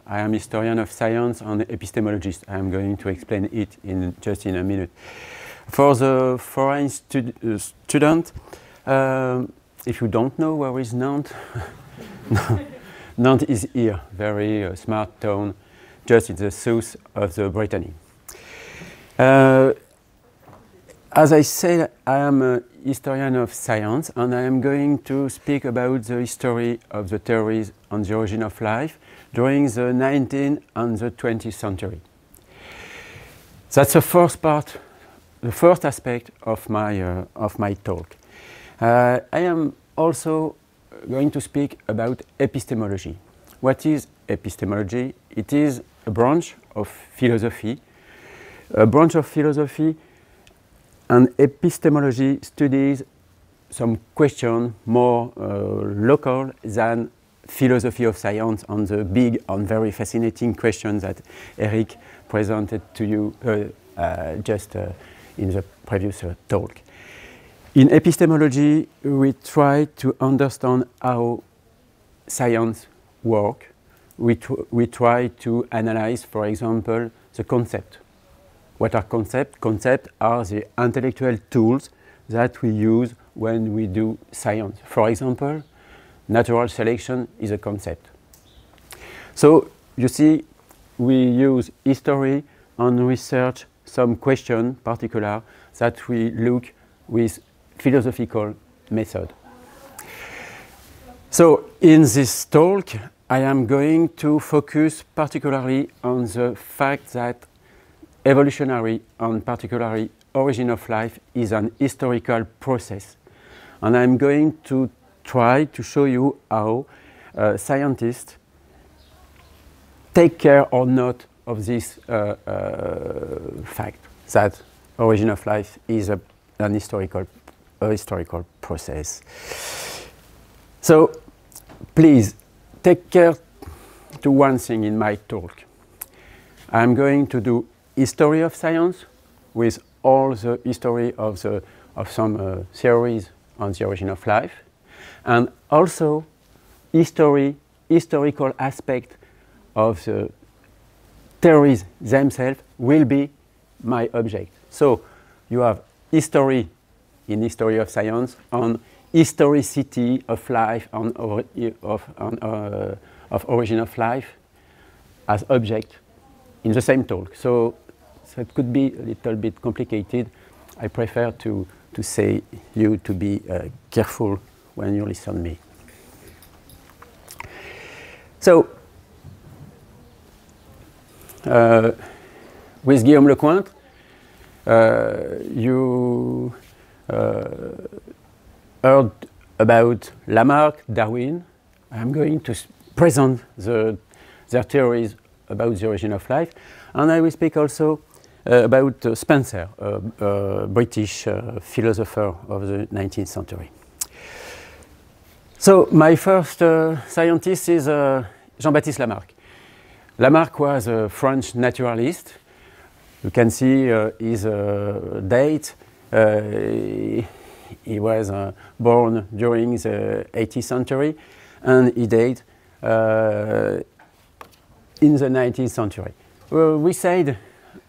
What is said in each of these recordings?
I am historian of science and epistemologist. I am going to explain it just in a minute. For the foreign student, if you don't know where is Nantes, Nantes is here, very smart town, just in the south of the Brittany. As I said, I am a historian of science, and I am going to speak about the history of the theories on the origin of life during the 19th and the 20th century. That's the first part, the first aspect of my talk. I am also going to speak about epistemology. What is epistemology? It is a branch of philosophy. And epistemology studies some questions more local than philosophy of science and the big and very fascinating questions that Eric presented to you just in the previous talk. In epistemology, we try to understand how science works. We try to analyze, for example, the concept. What are concepts? Concepts are the intellectual tools that we use when we do science. For example, natural selection is a concept. So, you see, we use history and research some questions particular that we look with philosophical method. So, in this talk, I am going to focus particularly on the fact that evolutionary and particularly origin of life is an historical process. And I'm going to try to show you how scientists take care or not of this fact that origin of life is an historical process. So please take care to one thing in my talk. I'm going to do history of science with all the history of some theories on the origin of life, and also historical aspect of the theories themselves will be my object. So you have history in history of science and historicity of life and of origin of life as object in the same talk. So it could be a little bit complicated. I prefer to say you to be careful when you listen to me. So, with Guillaume Lecointre, you heard about Lamarck, Darwin. I'm going to present their theories about the origin of life, and I will speak also about Spencer, a British philosopher of the 19th century. So my first scientist is Jean-Baptiste Lamarck. Lamarck was a French naturalist. You can see his date. He was born during the 18th century, and he died in the 19th century. We said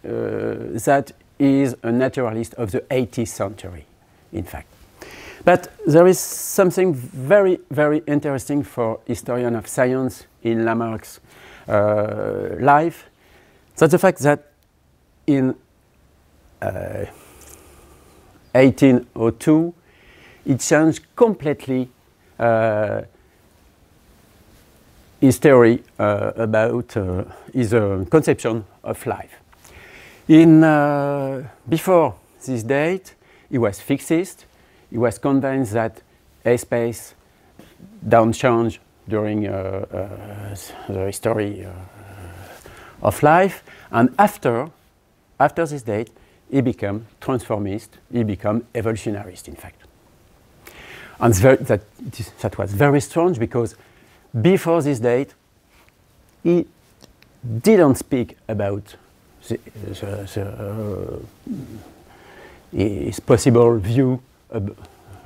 that he is a naturalist of the 18th century, in fact. But there is something very, very interesting for historian of science in Lamarck's life. That's the fact that in 1802, he changed completely his theory about his conception of life. Before this date, he was fixist. He was convinced that space don't change during the history of life. And after this date, he became transformist. He became evolutionarist, in fact. And that was very strange because before this date, he didn't speak about his possible view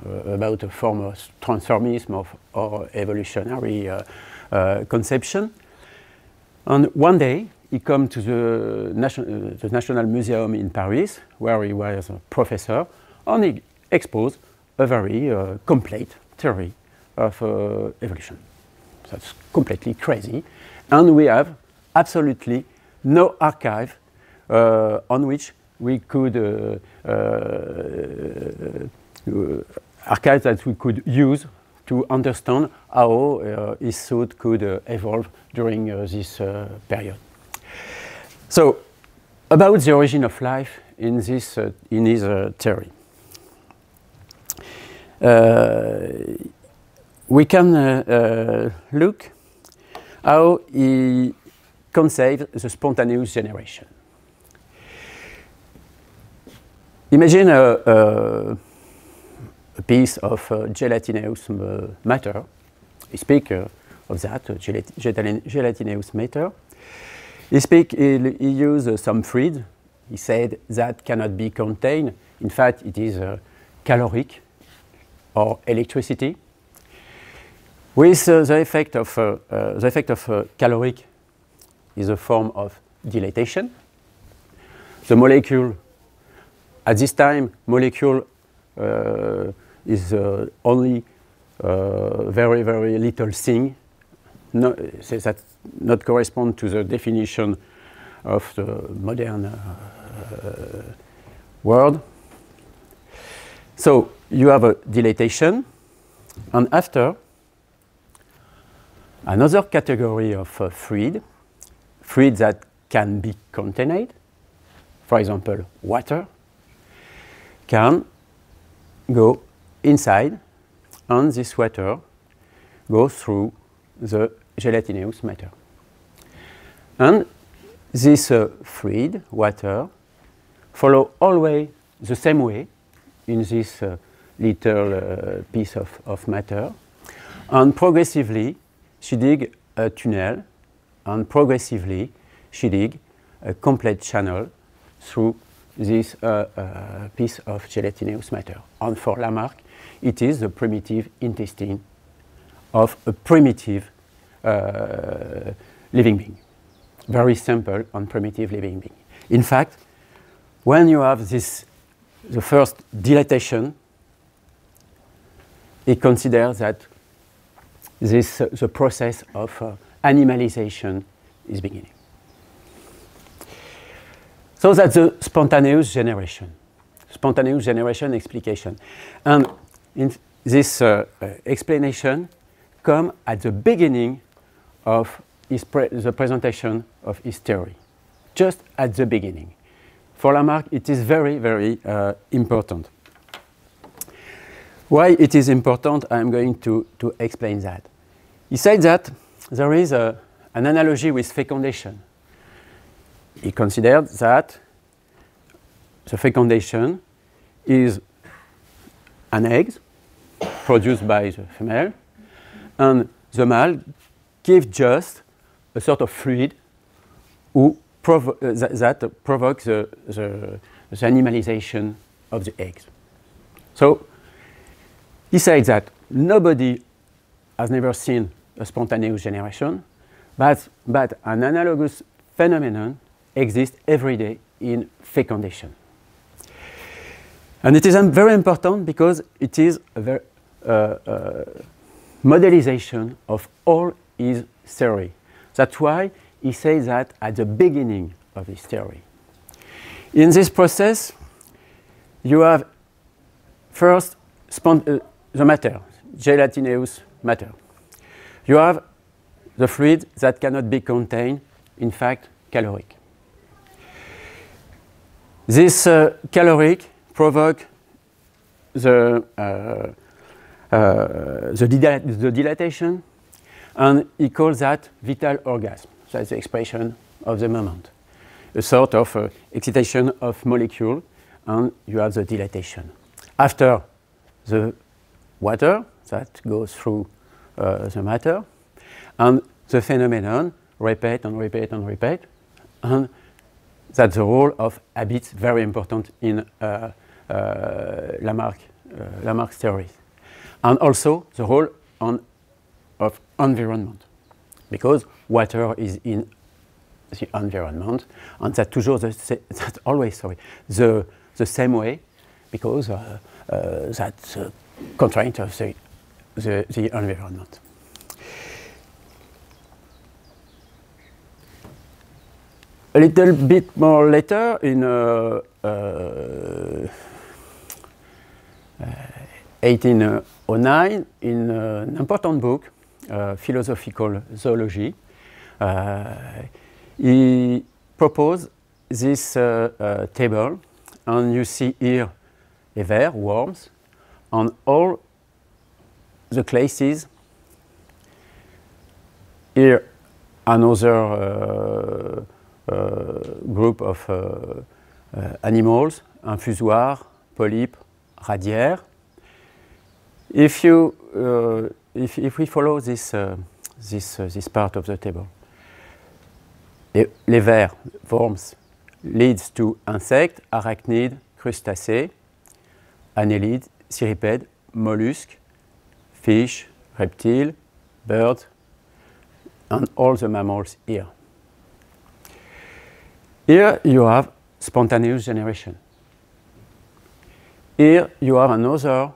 about a form of transformism or evolutionary conception. And one day, he came to the National Museum in Paris, where he was a professor, and he exposed a very complete theory of evolution. That's completely crazy. And we have absolutely no archive on which we could archive that we could use to understand how his thought could evolve during this period. So, about the origin of life in his theory, we can look how he conceived the spontaneous generation. Imagine a piece of gelatinous matter. We speak of that, gelatinous matter. He used some fluid. He said that cannot be contained. In fact, it is caloric or electricity. With the effect of caloric is a form of dilatation. The molecule, at this time, molecule is only very, very little thing. No, that not correspond to the definition of the modern world. So you have a dilatation, and after another category of fluid that can be contained, for example, water, can go inside, and this water goes through the gelatinous matter. And this fluid, water, follow always the same way in this little piece of matter, and progressively she dig a tunnel, and progressively she dig a complete channel through this piece of gelatinous matter. And for Lamarck, it is the primitive intestine of a primitive living being. Very simple and primitive living being. In fact, when you have the first dilatation, he considers that the process of animalization is beginning. So that's the spontaneous generation explication. And in this explanation come at the beginning of the presentation of his theory, just at the beginning. For Lamarck, it is very, very important. Why it is important, I'm going to explain that. He said that there is an analogy with fecundation. He considered that the fecundation is an egg produced by the female, and the male gives just a sort of fluid that provokes the animalization of the eggs. So he said that nobody has never seen a spontaneous generation, but an analogous phenomenon exists every day in fecundation. And it is very important because it is a modelization of all his theory. That's why he says that at the beginning of his theory. In this process, you have first the matter, gelatinous matter. You have the fluid that cannot be contained, in fact, caloric. This caloric provoke the dilatation, and he calls that vital orgasm. That's the expression of the moment. A sort of excitation of molecule, and you have the dilatation. After the water that goes through the matter, and the phenomenon repeat and repeat and repeat, and that's the role of habits, very important in Lamarck's theory. And also the role of environment, because water is in the environment, and that's always the same way, because that's a constraint of the environment. A little bit more later, in 1809, in an important book, Philosophical Zoology, he proposed this table, and you see here a ver, worms, on all the classes. Here another group of animals, infusoires, polypes, radiaires. If we follow this part of the table, les vers, worms, leads to insects, arachnides, crustacés, annélides, cirripèdes, mollusks, fish, reptiles, birds, and all the mammals here. Here you have spontaneous generation. Here you have another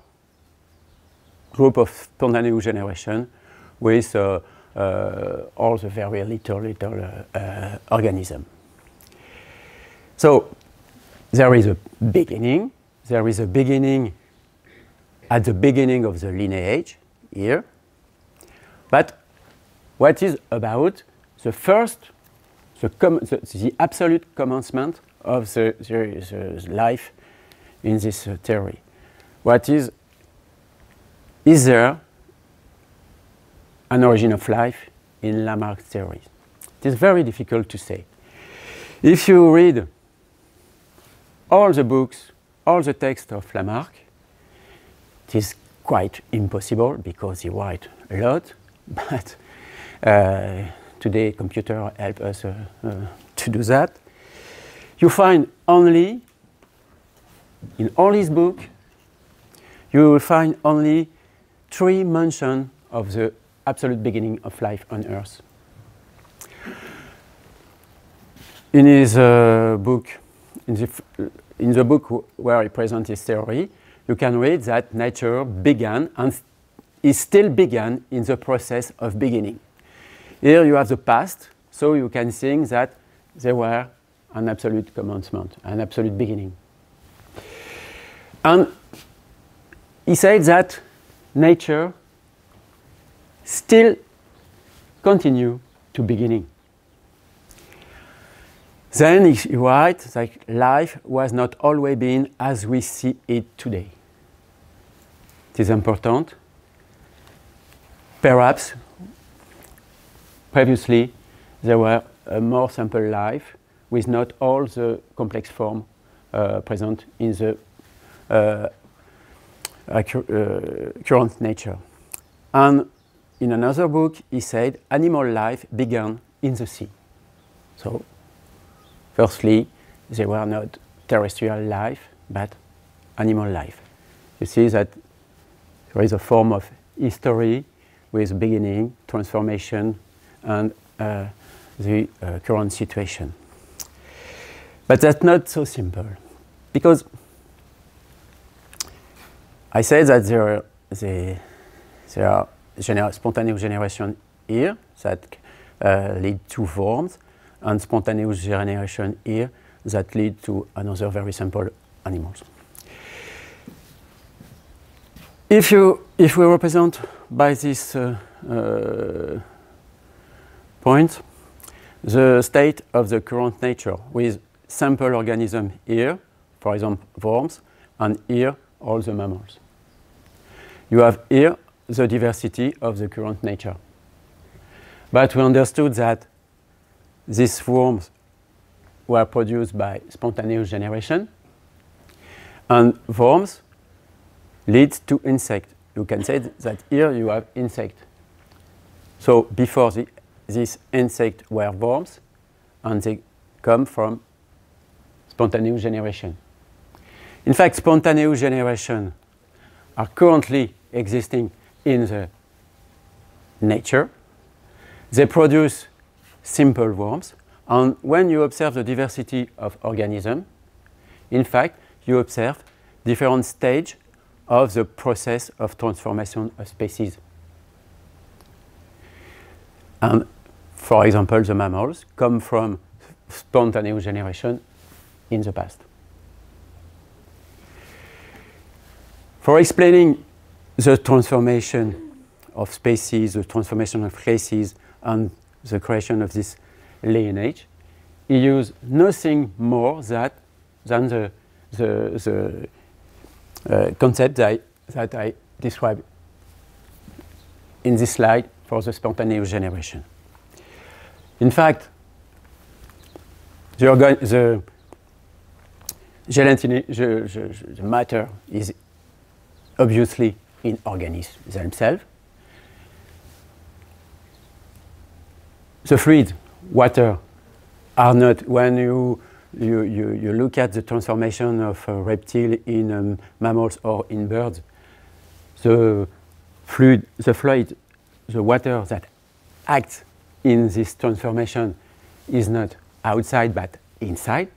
group of spontaneous generation with all the very little organism. So there is a beginning. There is a beginning at the beginning of the lineage here. But what is about the first, the absolute commencement of the life in this theory? What is there an origin of life in Lamarck's theory? It is very difficult to say. If you read all the books, all the texts of Lamarck, it is quite impossible because he writes a lot, but today computer help us to do that. You find only, in all his books, you will find only 3 mentions of the absolute beginning of life on Earth. In his book, in the book where he presents his theory, you can read that nature began and is still began in the process of beginning. Here you have the past, so you can think that there were an absolute commencement, an absolute beginning. And he said that nature still continue to beginning. Then he writes that life was not always been as we see it today. It is important. Perhaps previously there were a more simple life with not all the complex form present in the current nature. And in another book he said animal life began in the sea. So firstly, they were not terrestrial life, but animal life. You see that there is a form of history with beginning, transformation, and the current situation. But that's not so simple, because I say that there are spontaneous generation here that lead to worms, and spontaneous generation here that lead to another very simple animals. If we represent by this point the state of the current nature with simple organism here, for example worms, and here all the mammals, you have here the diversity of the current nature. But we understood that these worms were produced by spontaneous generation, and worms lead to insect. You can say that here you have insect. So before these insects were worms, and they come from spontaneous generation. In fact, spontaneous generation are currently existing in the nature. They produce simple worms, And when you observe the diversity of organisms, in fact, you observe different stages of the process of transformation of species. And for example, the mammals come from spontaneous generation in the past. For explaining the transformation of species, the transformation of races, and the creation of this lineage, he used nothing more than the concept that I described in this slide for the spontaneous generation. In fact, the matter is obviously in organisms themselves. The fluid, water, are not, when you look at the transformation of a reptile in mammals or in birds, the fluid, the water that acts in this transformation is not outside but inside.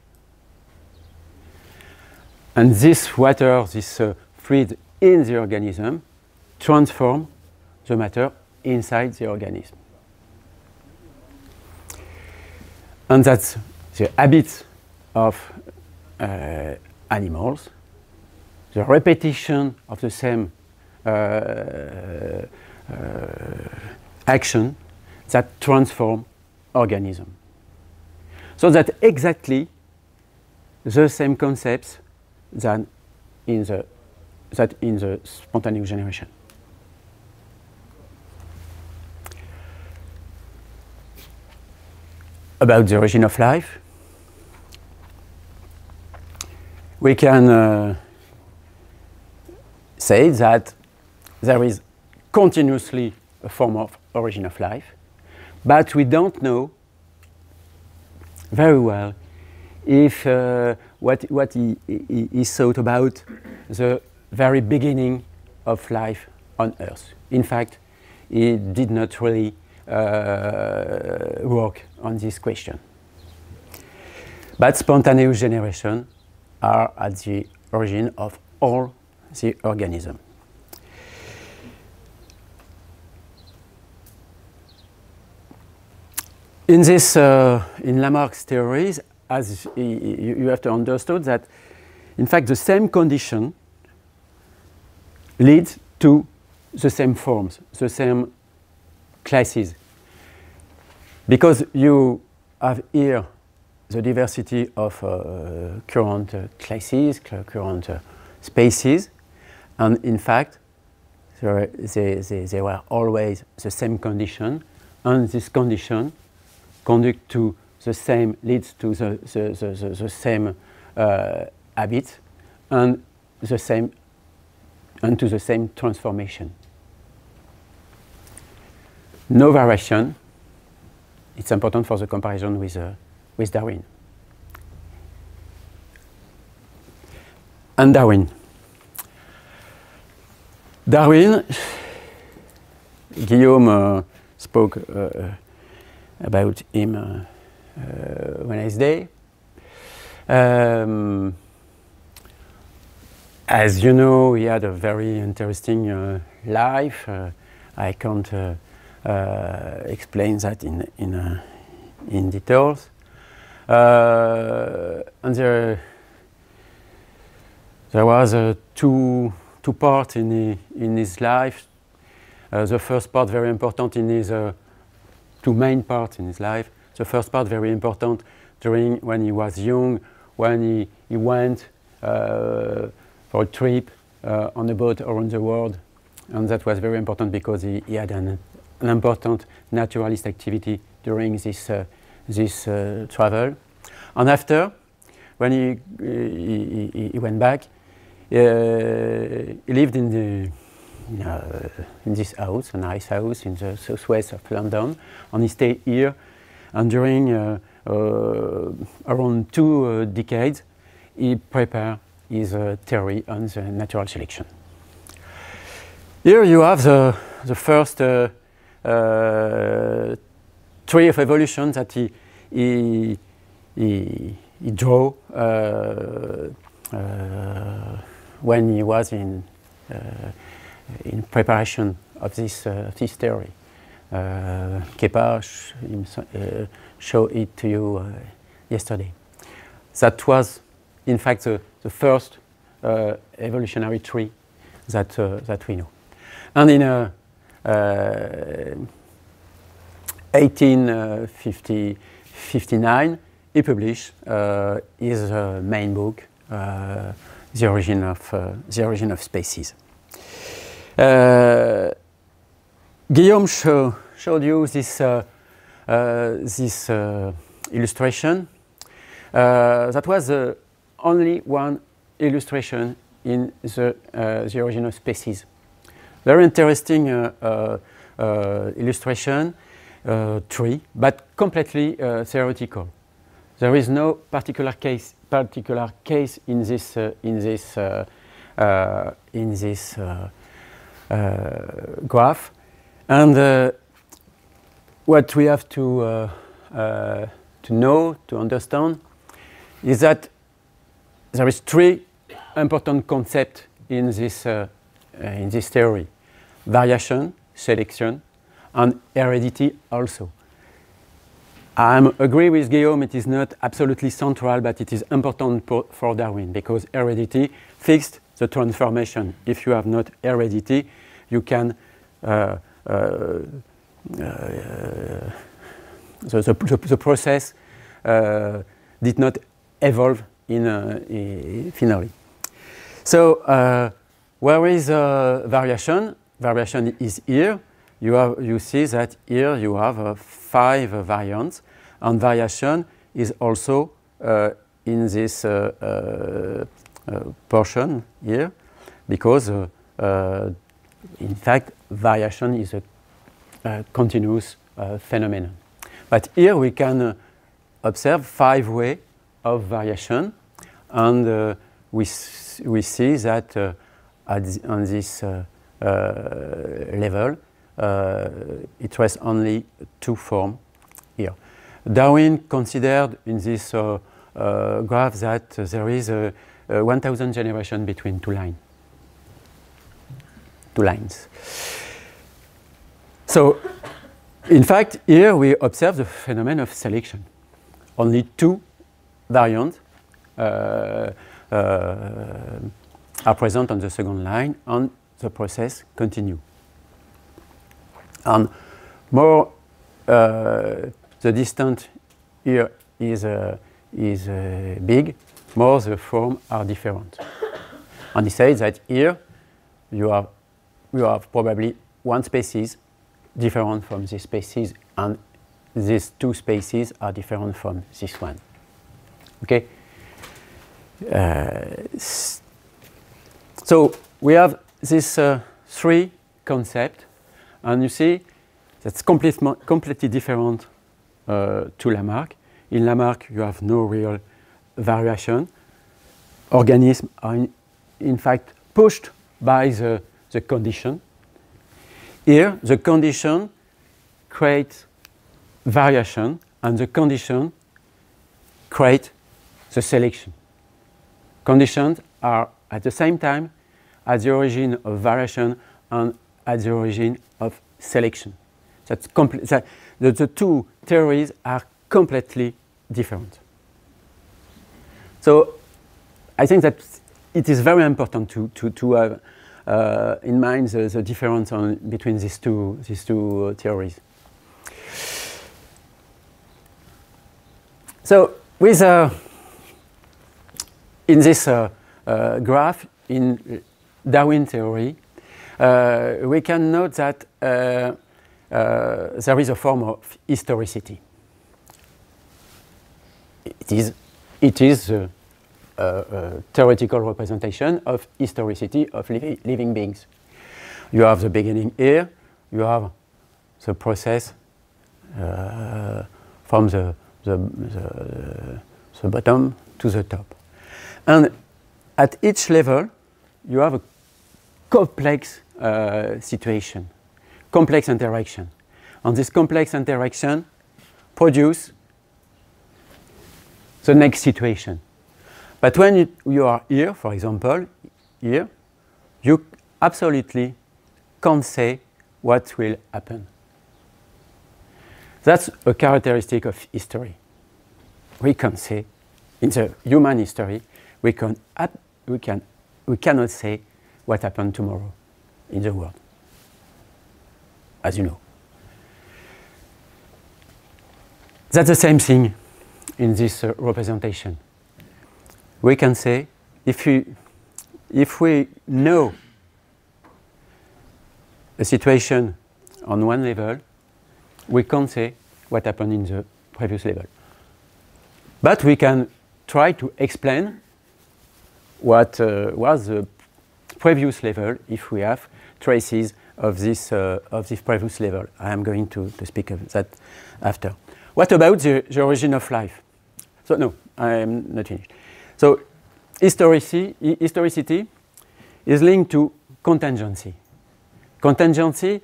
And this water, this fluid in the organism, transforms the matter inside the organism. And that's the habit of animals, the repetition of the same action that transform organism. So that exactly the same concepts that in the spontaneous generation. About the origin of life, we can say that there is continuously a form of origin of life, but we don't know very well if what he thought about the very beginning of life on Earth. In fact, he did not really work on this question. But spontaneous generation are at the origin of all the organisms. In this, in Lamarck's theories, as you have to understand that, in fact, the same condition leads to the same forms, the same classes. Because you have here the diversity of current classes, current species, and in fact, they were always the same condition, and this condition conduct to the same, leads to the same habit, and to the same transformation. No variation. It's important for the comparison with Darwin. And Darwin, Guillaume spoke about him Wednesday. As you know, he had a very interesting life. I can't explain that in details. And there was two parts in his life. The first part very important in his two main parts in his life. The first part very important during when he was young, when he went for a trip on a boat around the world, and that was very important because he had an important naturalist activity during this travel. And after, when he went back, he lived in this house, a nice house in the southwest of London, and he stayed here. And during around 2 decades, he prepared his theory on the natural selection. Here you have the first tree of evolution that he he drew when he was in preparation of this theory. Kepa showed it to you yesterday. That was, in fact, the first evolutionary tree that we know. And in 1859, he published his main book, The Origin of Species. Guillaume showed you this illustration. That was the only one illustration in the Origin of Species. Very interesting illustration, tree, but completely theoretical. There is no particular case in this graph, and what we have to know, to understand, is that there is three important concepts in this theory: variation, selection, and heredity also. I agree with Guillaume, it is not absolutely central, but it is important for Darwin, because heredity fixed the transformation. If you have not heredity, you can the process did not evolve finally. So where is variation? Variation is here. You see that here you have 5 variants, and variation is also in this portion here, because in fact variation is a continuous phenomenon. But here we can observe 5 ways of variation, and we see that on this level it was only 2 forms here. Darwin considered in this graph that there is 1,000 generations between 2 lines. So, in fact, here we observe the phenomenon of selection. Only 2 variants are present on the second line, and the process continues. And more the distance here is big, more the forms are different. And he says that here you have probably 1 species different from this species, and these 2 species are different from this one. Okay. So we have these 3 concepts, and you see that's completely different to Lamarck. In Lamarck, you have no real variation. Organisms are in fact pushed by the condition. Here, the condition creates variation, and the condition creates the selection. Conditions are at the same time at the origin of variation and at the origin of selection. The 2 theories are completely different. So I think that it is very important to have in mind the difference between these two theories. So with in this graph in Darwin theory, we can note that there is a form of historicity. It is a theoretical representation of historicity of living beings. You have the beginning here, you have the process from the bottom to the top. And at each level, you have a complex situation, complex interaction. And this complex interaction produce the next situation. But when you are here, for example, here, you absolutely can't say what will happen. That's a characteristic of history. We can say, in the human history, we cannot say what happened tomorrow in the world, as you know. That's the same thing in this representation. We can say, if we know a situation on one level, we can't say what happened in the previous level. But we can try to explain what was the previous level if we have traces of this previous level. I am going to speak of that after. What about the origin of life? So no, I am not finished. So historicity is linked to contingency. Contingency,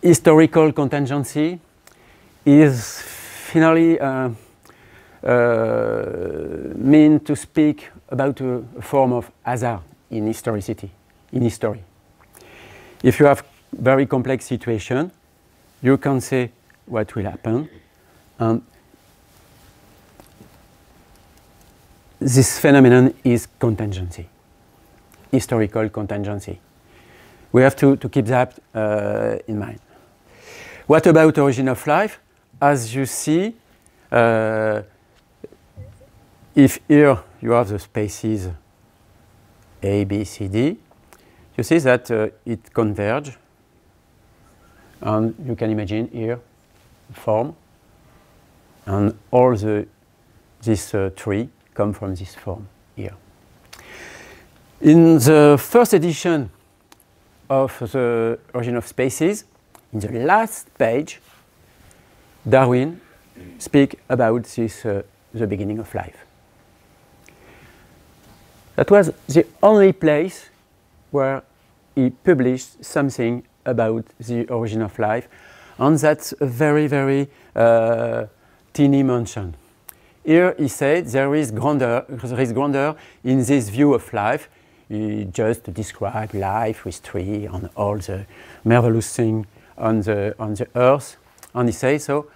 historical contingency, is finally mean to speak about a form of hazard in historicity, in history. If you have very complex situation, you can say what will happen, and this phenomenon is contingency, historical contingency. We have to keep that in mind. What about origin of life? As you see, if here you have the spaces A, B, C, D, you see that it converges, and you can imagine here form, and all this tree come from this form here. In the first edition of the Origin of Species, in the last page, Darwin speaks about this, the beginning of life. That was the only place where he published something about the origin of life, and that's a very, very teeny mention. Here he said there is grandeur in this view of life. He just described life with tree and all the marvelous things on the earth, and he says so.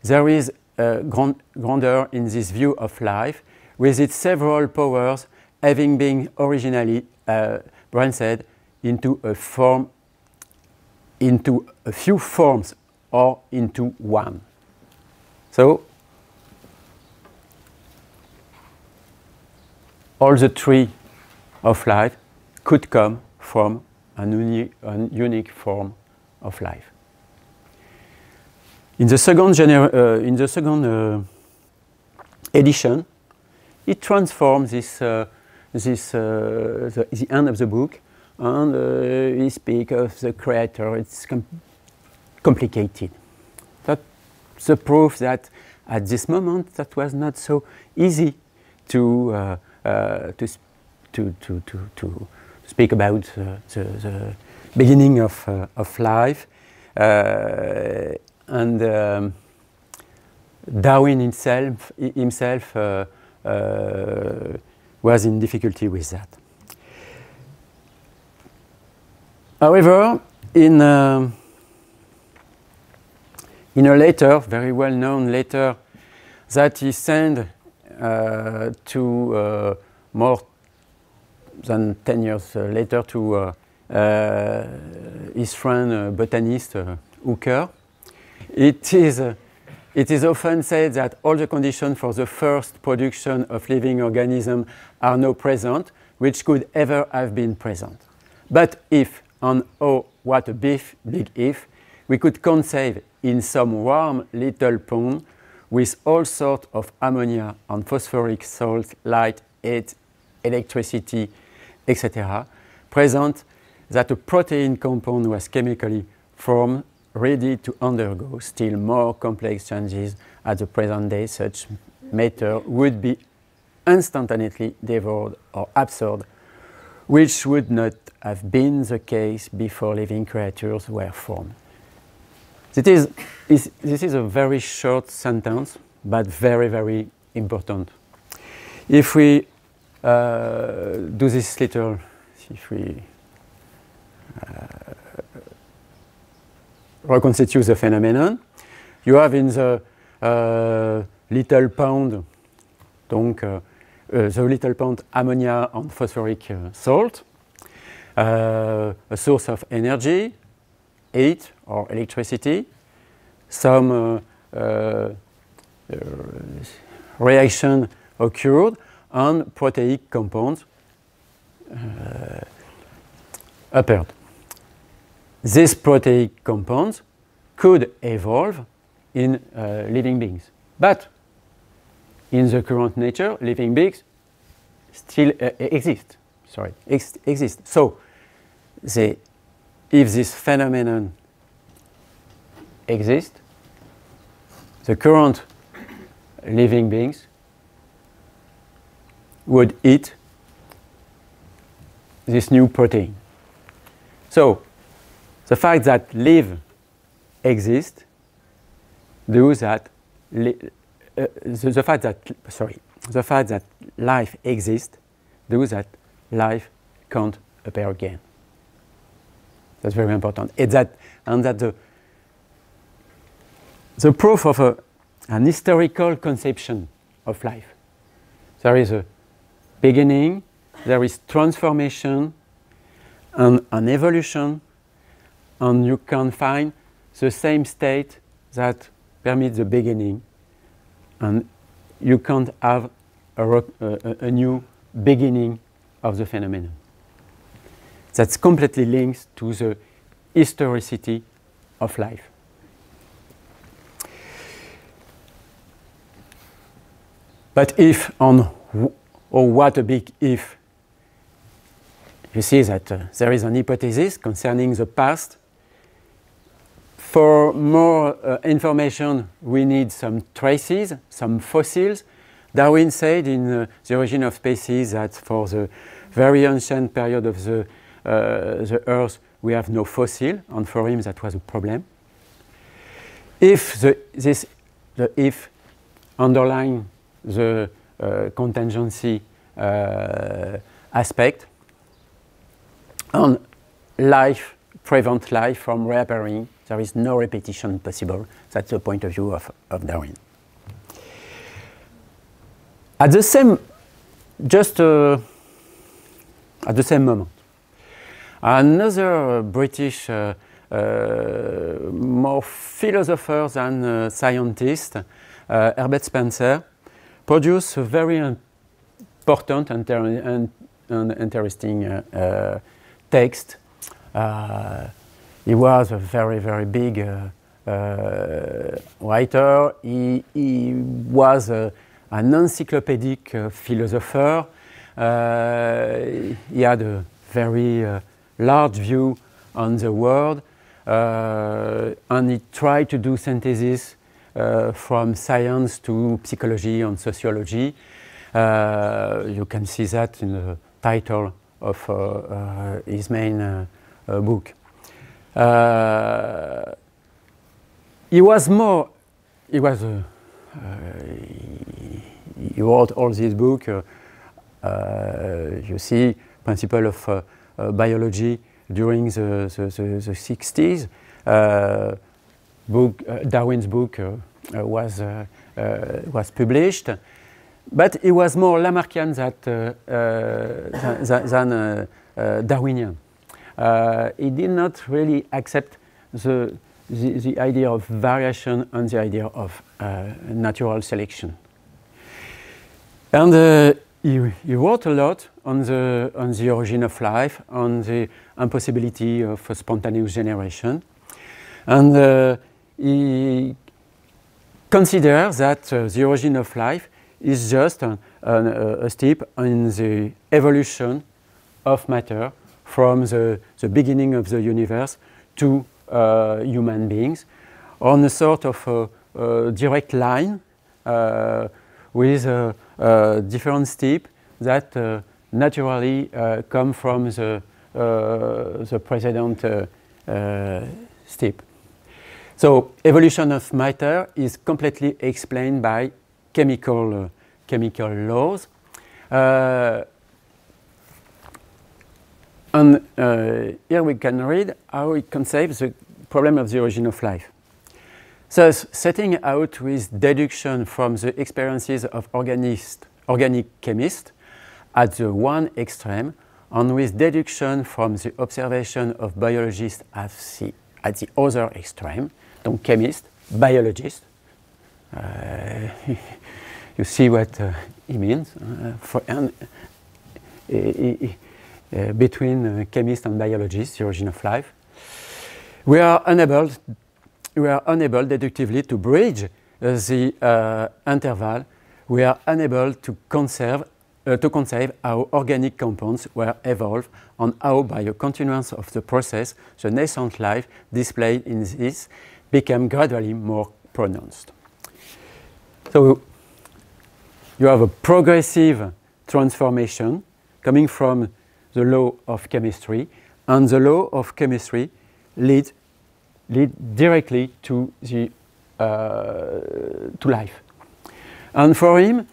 There is grandeur in this view of life, with its several powers having been originally branched into a form, into a few forms, or into one. So all the tree of life could come from a unique form of life. In the second edition, it transforms the end of the book, and we speak of the creator. It's complicated. That's the proof that at this moment that was not so easy to speak about the beginning of life, and Darwin himself was in difficulty with that. However, in a letter, very well-known letter, that he sent to more than 10 years later to his friend botanist Hooker, it is often said that all the conditions for the first production of living organisms are now present, which could ever have been present. But if, and oh, what a big if, we could conceive in some warm little pond with all sorts of ammonia and phosphoric salts, light, heat, electricity, etc., present, that a protein compound was chemically formed, ready to undergo still more complex changes at the present day, such matter would be instantaneously devoured or absorbed, which would not have been the case before living creatures were formed. This is a very short sentence, but very, very important. If we do this little, if we reconstitute the phenomenon, you have in the little pond, donc, the little pond ammonia and phosphoric salt, a source of energy, heat or electricity, some reaction occurred, and proteic compounds appeared. These proteic compounds could evolve in living beings, but in the current nature, living beings still exist. So, if this phenomenon exists, the current living beings would eat this new protein. So, the fact that live exists do that the fact that life exists do that life can't appear again. That's very important. And that the proof of an historical conception of life. There is a beginning, there is transformation and an evolution, and you can find the same state that permits the beginning, and you can't have a new beginning of the phenomenon. That's completely linked to the historicity of life. But if, what a big if, you see that there is an hypothesis concerning the past. For more information, we need some traces, some fossils. Darwin said in The Origin of Species that for the very ancient period of the Earth, we have no fossil, and for him that was a problem. If the if underline the contingency aspect, and life prevent life from reappearing, there is no repetition possible. That's the point of view of Darwin. At the same moment, another British more philosopher than scientist, Herbert Spencer, produced a very important and interesting text. He was a very, very big writer. He was an encyclopedic philosopher. He had a very large view on the world, and he tried to do synthesis from science to psychology and sociology. You can see that in the title of his main book. He wrote all these books. You see, Principle of Biology during the 60s. Darwin's book was published, but it was more Lamarckian than Darwinian. He did not really accept the idea of variation and the idea of natural selection. And he wrote a lot on the origin of life, on the impossibility of spontaneous generation. And he considers that the origin of life is just a step in the evolution of matter from the beginning of the universe to human beings, on a sort of direct line with different steps that naturally come from the precedent step. So evolution of matter is completely explained by chemical laws. And here we can read how it conceives the problem of the origin of life. Thus, setting out with deduction from the experiences of organic chemists at the one extreme, and with deduction from the observation of biologists at the other extreme, donc chemists, biologists. You see what he means between chemists and biologists, the origin of life. We are unable deductively to bridge the interval. We are unable to conceive how organic compounds were evolved and how, by a continuance of the process, the nascent life displayed in this became gradually more pronounced. So you have a progressive transformation coming from the law of chemistry, and the law of chemistry lead directly to life. And for him,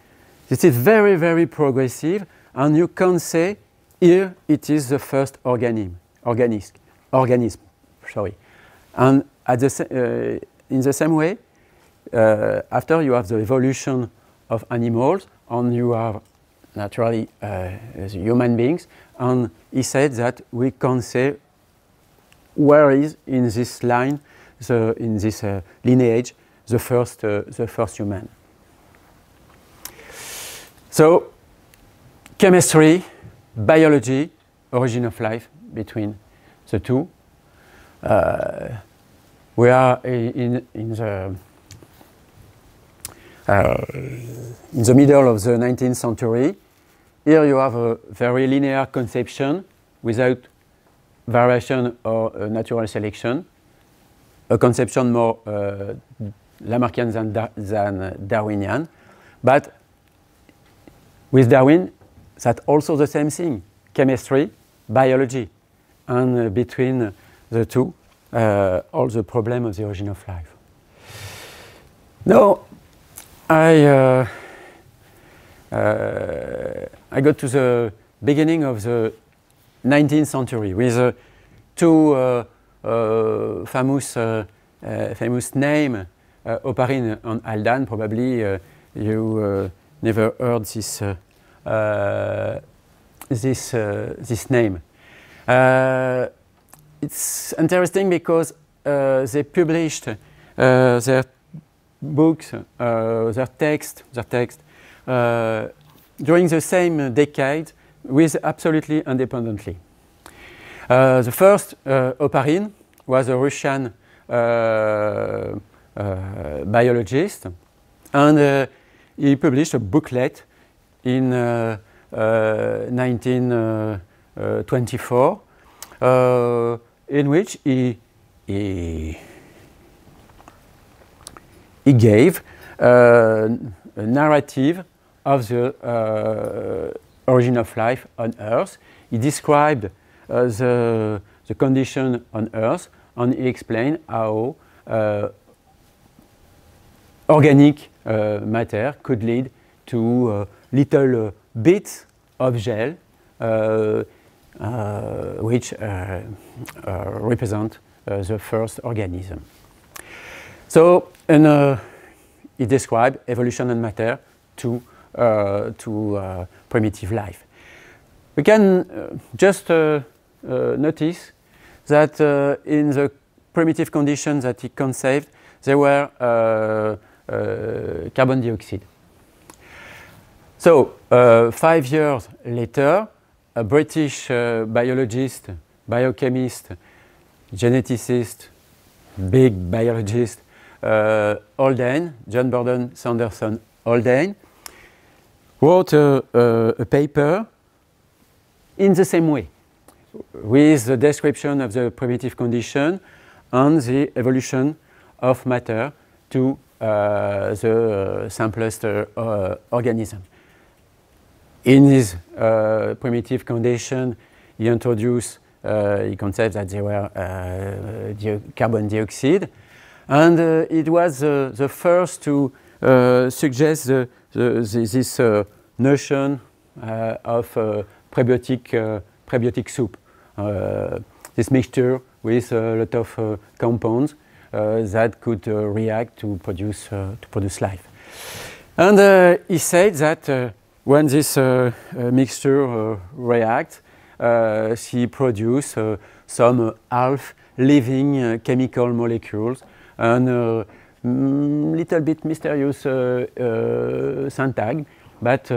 this is very, very progressive, and you can say here it is the first organism. And in the same way, after you have the evolution of animals, and you have naturally human beings, and he said that we can say where is in this line, in this lineage, the first human. So, chemistry, biology, origin of life between the two. We are in the middle of the 19th century. Here you have a very linear conception without variation or natural selection, a conception more Lamarckian than Darwinian. But with Darwin, that's also the same thing, chemistry, biology. And between the two, all the problem of the origin of life. Now, I go to the beginning of the 19th century with two famous names, Oparin and Haldane. Probably you never heard this name. It's interesting because they published their books, their text during the same decade, with absolutely independently. The first, Oparin, was a Russian biologist, and he published a booklet in 1924 in which he gave a narrative of the origin of life on Earth. He described the condition on Earth, and he explained how organic matter could lead to little bits of gel which represent the first organism. So, he described evolution and matter to primitive life. We can just notice that in the primitive conditions that he conceived, there were carbon dioxide. So, 5 years later, a British biologist, biochemist, geneticist, big biologist, Haldane, John Burdon Sanderson Haldane, wrote a paper in the same way, with the description of the primitive condition and the evolution of matter to the simplest organism. In his primitive condition, he introduced, he conceived that they were carbon dioxide, and it was the first to suggests this notion of prebiotic soup. This mixture with a lot of compounds that could react to produce life. And he said that when this mixture reacts, she produces some half-living chemical molecules and little bit mysterious syntax, but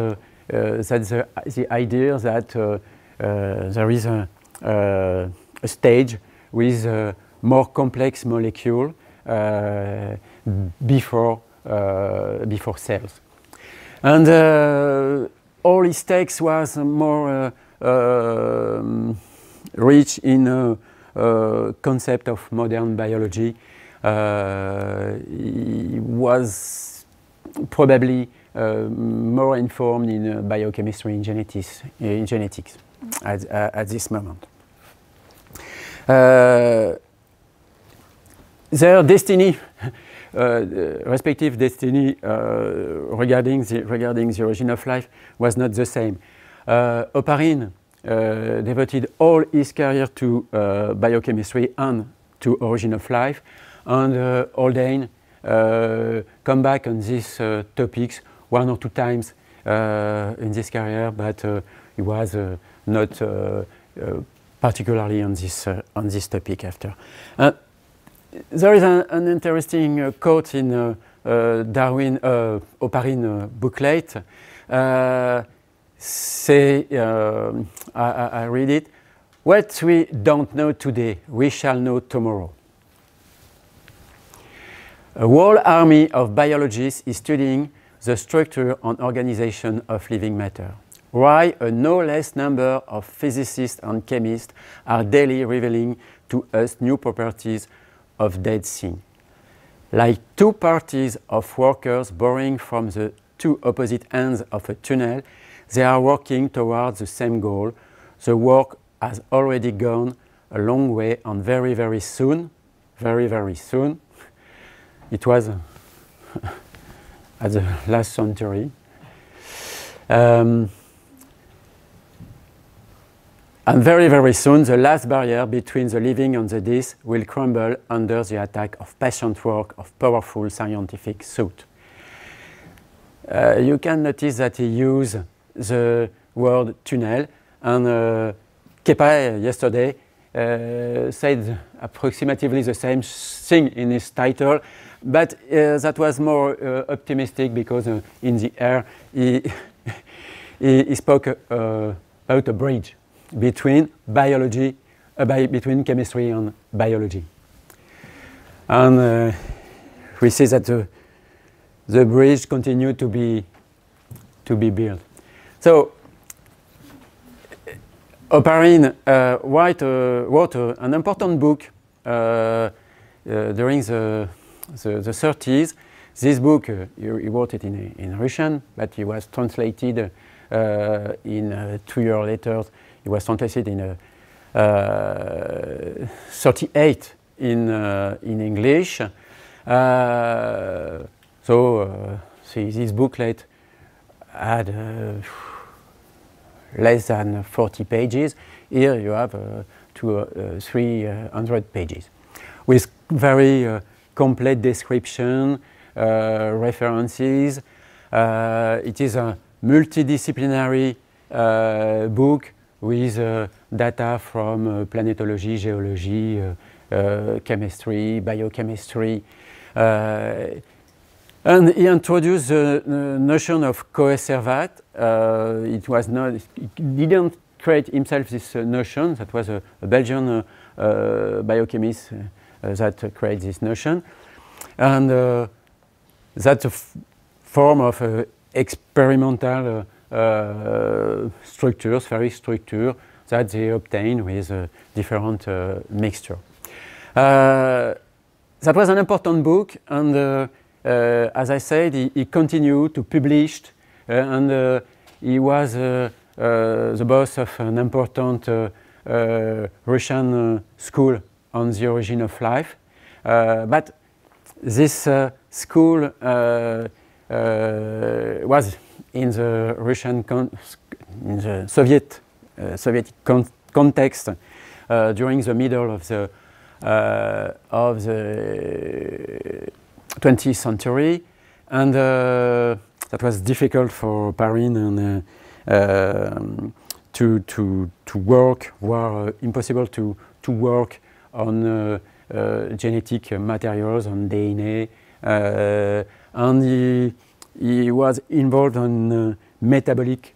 that's the idea that there is a stage with more complex molecule before cells. And all his text was more rich in concept of modern biology. He was probably more informed in biochemistry and genetics at this moment. Their destiny, respective destiny regarding the origin of life was not the same. Oparin devoted all his career to biochemistry and to origin of life, and Haldane come back on these topics one or two times in this career, but he was not particularly on this topic after. There is an interesting quote in Darwin Oparin booklet. I read it. What we don't know today, we shall know tomorrow. A whole army of biologists is studying the structure and organization of living matter. Why a no less number of physicists and chemists are daily revealing to us new properties of dead things. Like two parties of workers borrowing from the two opposite ends of a tunnel, they are working towards the same goal. The work has already gone a long way, and very, very soon, it was at the last century. And very, very soon, the last barrier between the living and the dead will crumble under the attack of patient work of powerful scientific thought. You can notice that he used the word tunnel, and Kepa yesterday said approximately the same thing in his title, but that was more optimistic because in the air he spoke about a bridge between biology, between chemistry and biology. And we see that the bridge continued to be built. So Oparin wrote an important book during the 30s. This book, he wrote it in Russian, but it was translated in 2 years later. It was translated in 38 in English. This booklet had less than 40 pages. Here you have 300 pages with very complete description, references. It is a multidisciplinary book with data from planetology, geology, chemistry, biochemistry. And he introduced the notion of coeservat. He didn't create himself this notion. That was a Belgian biochemist that created this notion. And that's a form of experimental structures, spheric structure that they obtain with different mixture. That was an important book, and as I said, he continued to publish, and he was the boss of an important Russian school on the origin of life. But this school was in the Russian, in the Soviet context during the middle of the 20th century, and that was difficult for Paris and to work, were impossible to work on genetic materials, on DNA, and he was involved in metabolic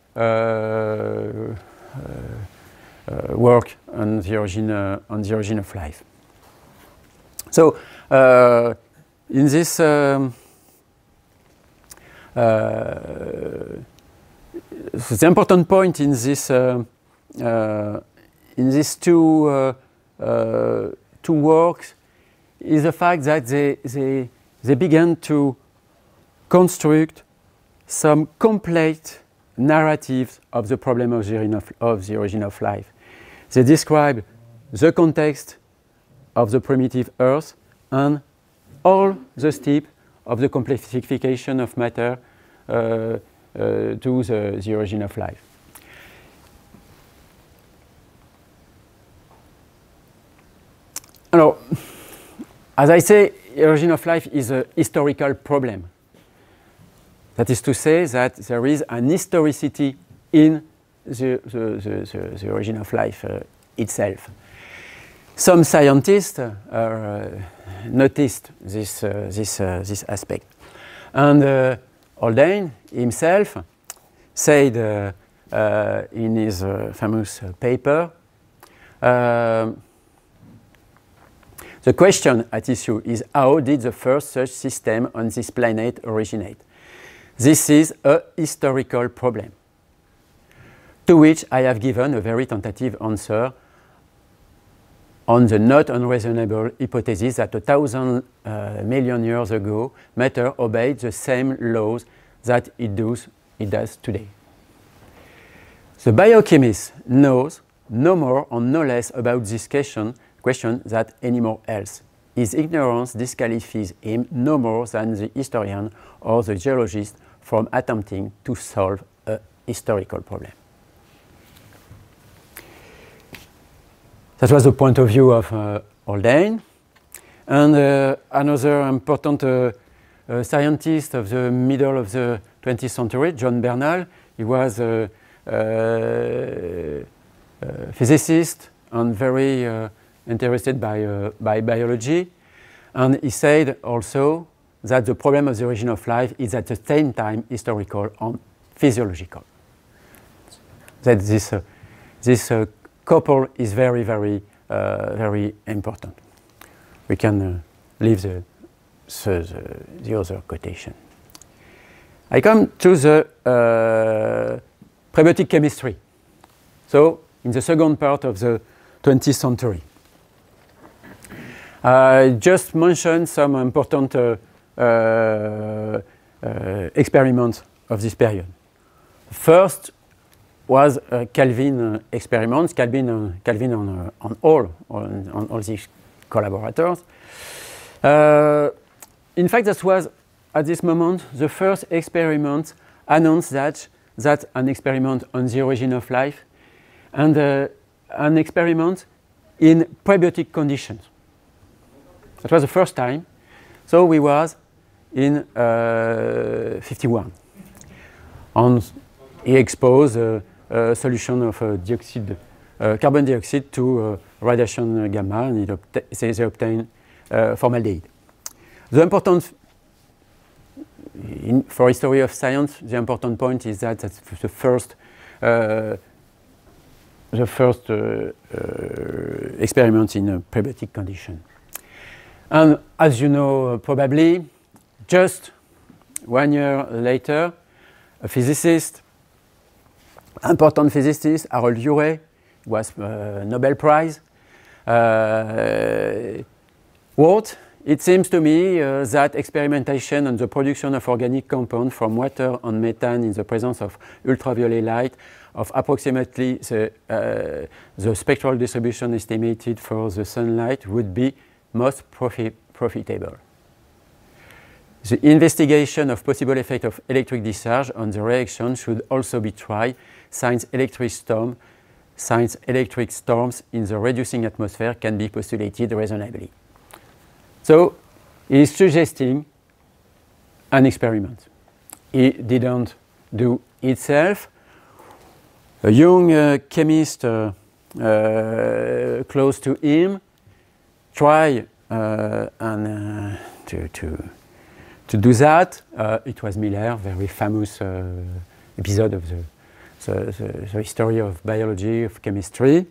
work on the origin of life. So in this the important point in these two works is the fact that they began to construct some complete narratives of the problem of the origin of life. They describe the context of the primitive Earth and all the steps of the complexification of matter to the origin of life. Alors, as I say, the origin of life is a historical problem. That is to say that there is an historicity in the origin of life itself. Some scientists noticed this aspect. And Haldane himself said in his famous paper, the question at issue is how did the first such system on this planet originate? This is a historical problem, to which I have given a very tentative answer on the not unreasonable hypothesis that 1,000 million years ago, matter obeyed the same laws that it does today. The biochemist knows no more or no less about this question than anyone else. His ignorance disqualifies him no more than the historian or the geologist from attempting to solve a historical problem. That was the point of view of Haldane. And another important scientist of the middle of the 20th century, John Bernal, he was a physicist and very interested by biology. And he said also that the problem of the origin of life is at the same time historical and physiological. That this couple is very, very, very important. We can leave the other quotation. I come to the prebiotic chemistry. So, in the second part of the 20th century. I just mentioned some important experiments of this period. First was Calvin experiments, Calvin on all these collaborators. In fact, that was at this moment the first experiment announced that an experiment on the origin of life and an experiment in prebiotic conditions. That was the first time. So we was in 51. And he exposed a solution of carbon dioxide to radiation gamma, and they obtained formaldehyde. The important, for history of science, the important point is that that's the first experiment in a prebiotic condition. And as you know, probably, just 1 year later, a physicist, important physicist, Harold Urey, was Nobel Prize, wrote, "It seems to me that experimentation on the production of organic compound from water and methane in the presence of ultraviolet light of approximately the spectral distribution estimated for the sunlight would be most profitable." The investigation of possible effect of electric discharge on the reaction should also be tried, since electric storms in the reducing atmosphere can be postulated reasonably. So he is suggesting an experiment. He didn't do it himself. A young chemist close to him tried to do that. It was Miller, very famous episode of the history of biology, of chemistry.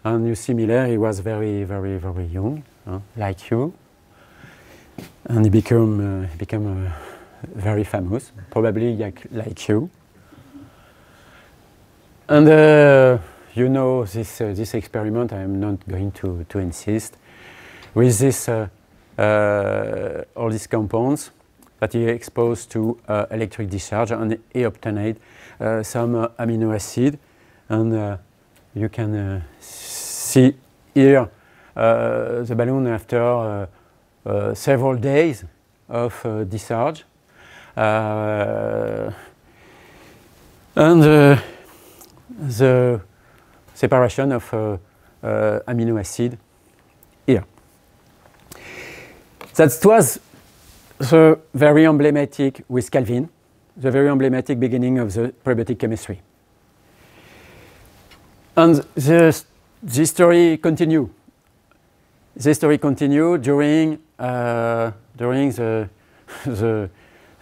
And you see Miller, he was very, very, very young, like you. And he became very famous, probably like you. And you know this experiment, I am not going to insist, with this, all these compounds that he exposed to electric discharge, and he obtained some amino acid. And you can see here the balloon after several days of discharge. And the separation of amino acid here. That was the very emblematic with Calvin, the very emblematic beginning of the prebiotic chemistry. And the story continued. The story continued during the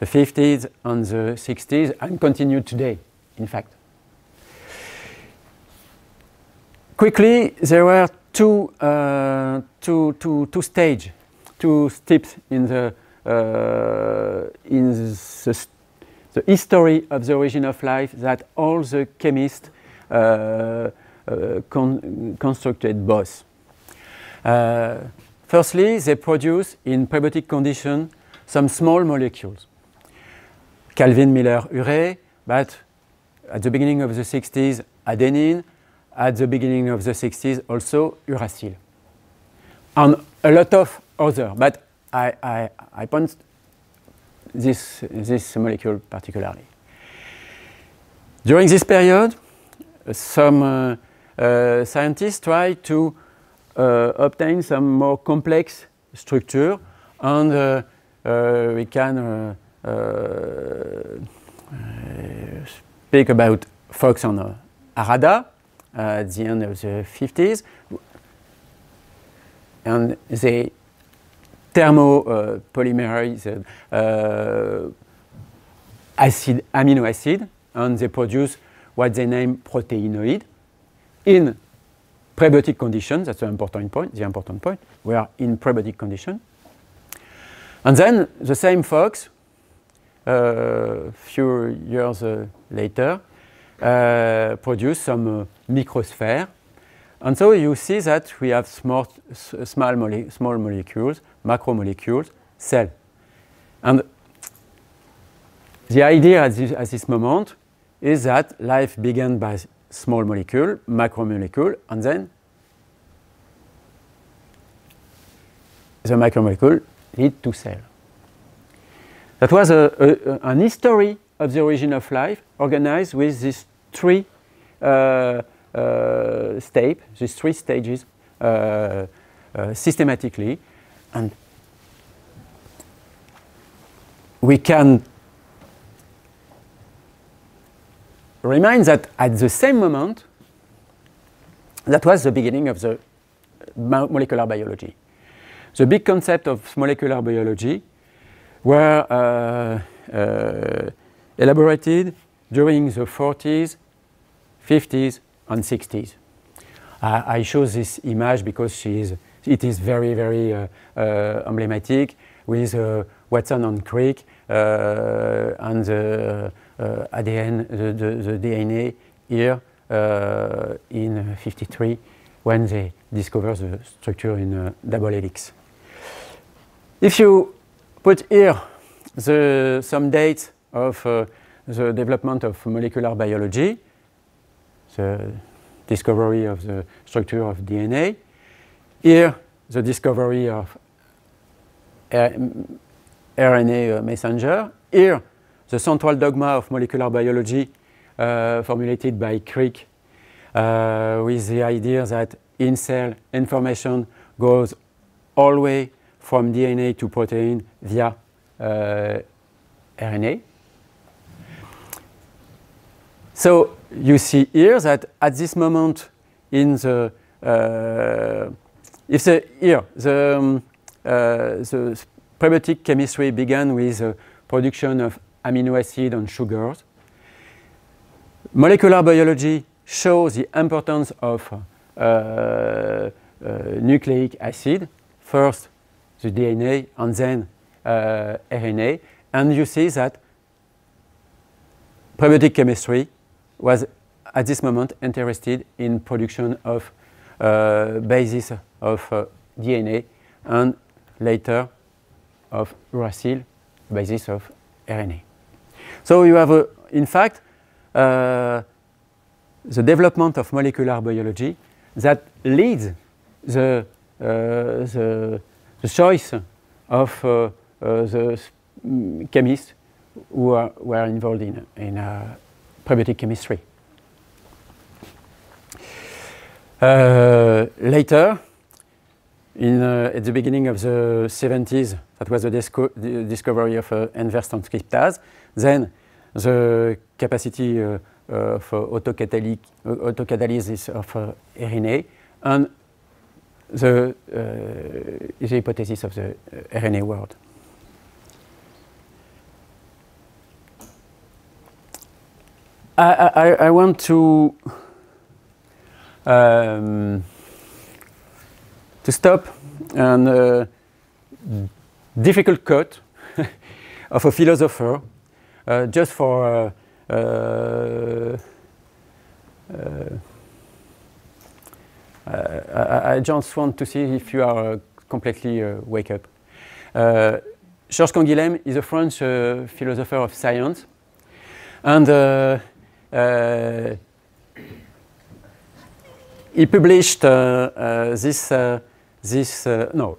50s and the 60s, and continued today, in fact. Quickly, there were two steps in the history of the origin of life that all the chemists constructed both. Firstly, they produce in prebiotic condition some small molecules. Calvin, Miller, Urey, but at the beginning of the 60s, adenine, at the beginning of the 60s, also uracil. And a lot of other, but I point this molecule particularly. During this period, some scientists try to obtain some more complex structure, and we can speak about Fox and Arada at the end of the 50s, and they thermopolymerized amino acid, and they produce what they name proteinoid in prebiotic conditions. That's the important point. We are in prebiotic condition. And then the same Fox, few years later, produce some microsphere. And so you see that we have small molecules, macromolecules, cell. And the idea at this moment is that life began by small molecule, macromolecule, and then the macromolecule lead to cell. That was an history of the origin of life organized with these three stages systematically, and we can remind that at the same moment, that was the beginning of the molecular biology. The big concept of molecular biology were elaborated during the 40s, 50s, and 60s. I chose this image because it is very, very emblematic with Watson and Crick and the ADN, the DNA here in 53 when they discovered the structure in double helix. If you put here some dates of the development of molecular biology, the discovery of the structure of DNA, here the discovery of RNA messenger. Here, the central dogma of molecular biology formulated by Crick with the idea that in cell information goes all the way from DNA to protein via RNA. So you see here that at this moment in the the prebiotic chemistry began with the production of amino acids and sugars. Molecular biology shows the importance of nucleic acid, first the DNA and then RNA, and you see that prebiotic chemistry was at this moment interested in production of basis of DNA and later of uracil, basis of RNA. So you have, in fact, the development of molecular biology that leads the choice of the chemists who were involved in prebiotic chemistry. Later, at the beginning of the 70s, that was the discovery of inverse transcriptase. Then the capacity of autocatalysis of RNA and the hypothesis of the RNA world. I want to stop on difficult cut of a philosopher just for I just want to see if you are completely wake up. Georges Canguilhem is a French philosopher of science, and he published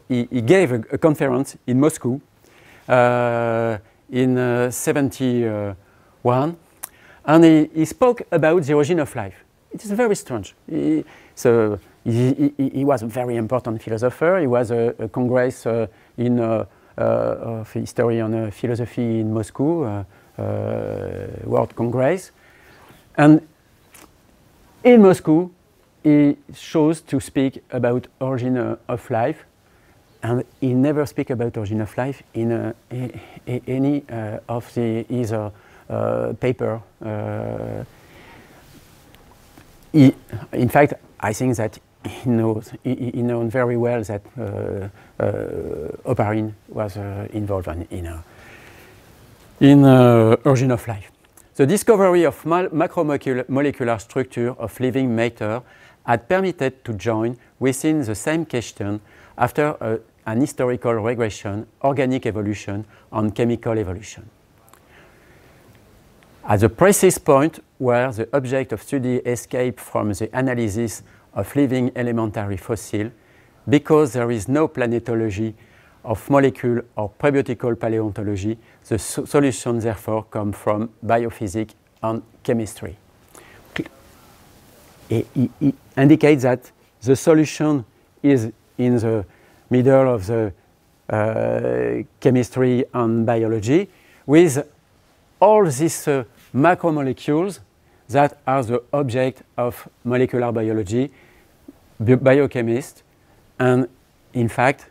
he gave a conference in Moscow in 71, and he spoke about the origin of life. It is very strange. He was a very important philosopher. He was a congress in of history and philosophy in Moscow, World Congress, and in Moscow he chose to speak about origin of life, and he never speak about origin of life in any of his paper. In fact, I think that he knows very well that Oparin was involved in origin of life. The discovery of macromolecular structure of living matter had permitted to join within the same question after an historical regression, organic evolution, and chemical evolution. At the precise point where the object of study escaped from the analysis of living elementary fossil, because there is no planetology of molecule or prebiotical paleontology, the solution therefore comes from biophysics and chemistry. He indicates that the solution is in the middle of the chemistry and biology, with all these macromolecules that are the object of molecular biology, biochemists, and in fact,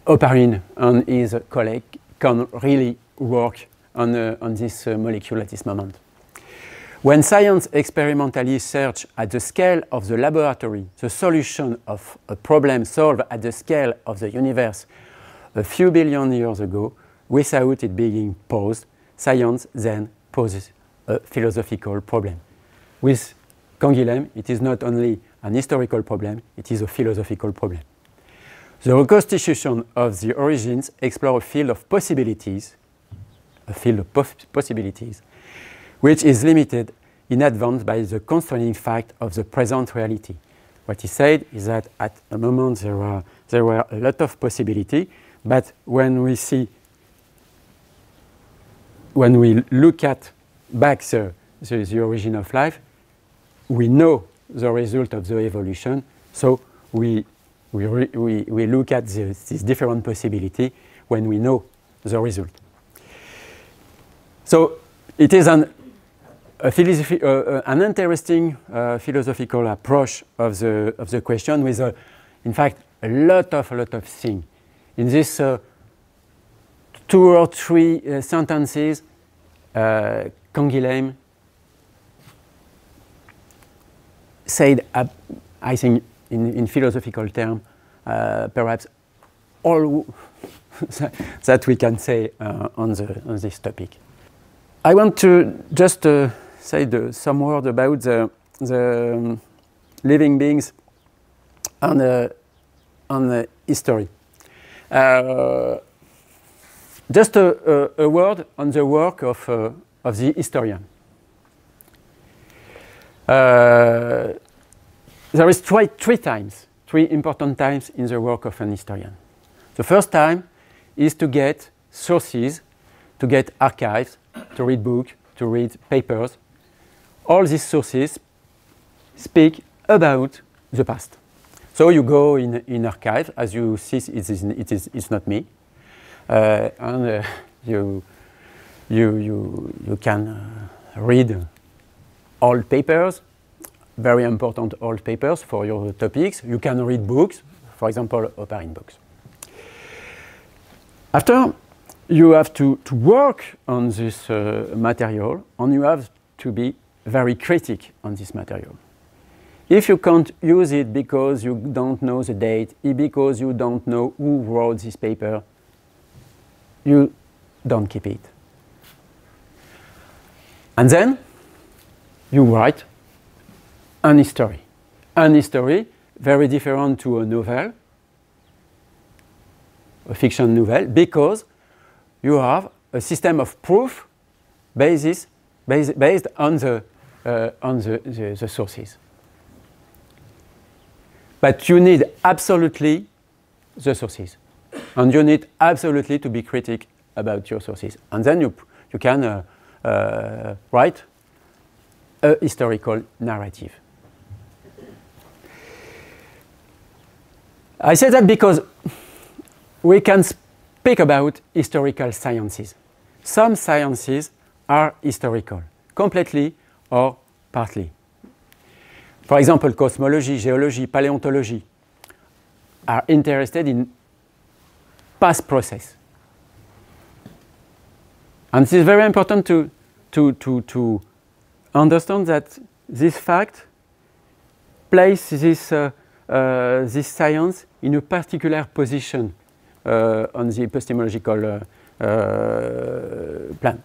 Oparin and his colleague can really work on this molecule at this moment. When science experimentally searched at the scale of the laboratory the solution of a problem solved at the scale of the universe a few billion years ago, without it being posed, science then poses a philosophical problem. With Canguilhem, it is not only an historical problem, it is a philosophical problem. The reconstitution of the origins explores a field of possibilities, which is limited in advance by the constraining fact of the present reality. what he said is that at the moment there were a lot of possibility, but when we look at back the origin of life, we know the result of the evolution. So we look at this different possibility when we know the result. So it is an interesting philosophical approach of the question with, in fact, a lot of things. In this 2 or 3 sentences, Canguilhem said, I think, in philosophical terms, perhaps all that we can say on this topic. I want to just say some word about the living beings and the history. Just a word on the work of the historian. There is three important times in the work of an historian. The first time is to get sources, to get archives, to read books, to read papers. All these sources speak about the past. So you go in archive, as you see, it's not me, and you can read old papers, very important old papers for your topics. You can read books, for example, Oparin books. After, you have to work on this material, and you have to be very critic on this material. If you can't use it because you don't know the date, because you don't know who wrote this paper, you don't keep it. And then you write an history. An history very different to a novel, a fiction novel, because you have a system of proof based on the sources. But you need absolutely the sources. And you need absolutely to be critic about your sources. And then you can write a historical narrative. I say that because we can speak about historical sciences. Some sciences are historical, completely or partly. For example, cosmology, geology, paleontology are interested in past process. And it is very important to understand that this fact places this science in a particular position on the epistemological plan.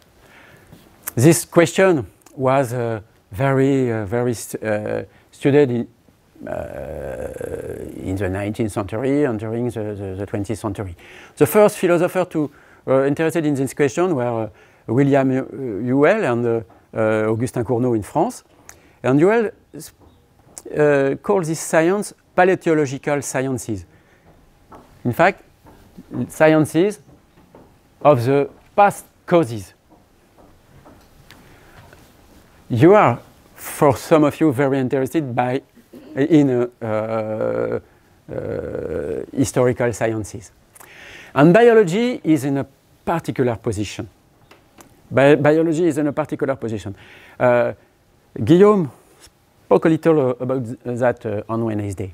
This question was very studied in the 19th century and during the 20th century. The first philosopher to interested in this question were William Whewell and Augustin Cournot in France. And Whewell called this science paleontological sciences. In fact, sciences of the past causes. You are, for some of you, very interested in historical sciences. And biology is in a particular position. Biology is in a particular position. Guillaume spoke a little about that on Wednesday.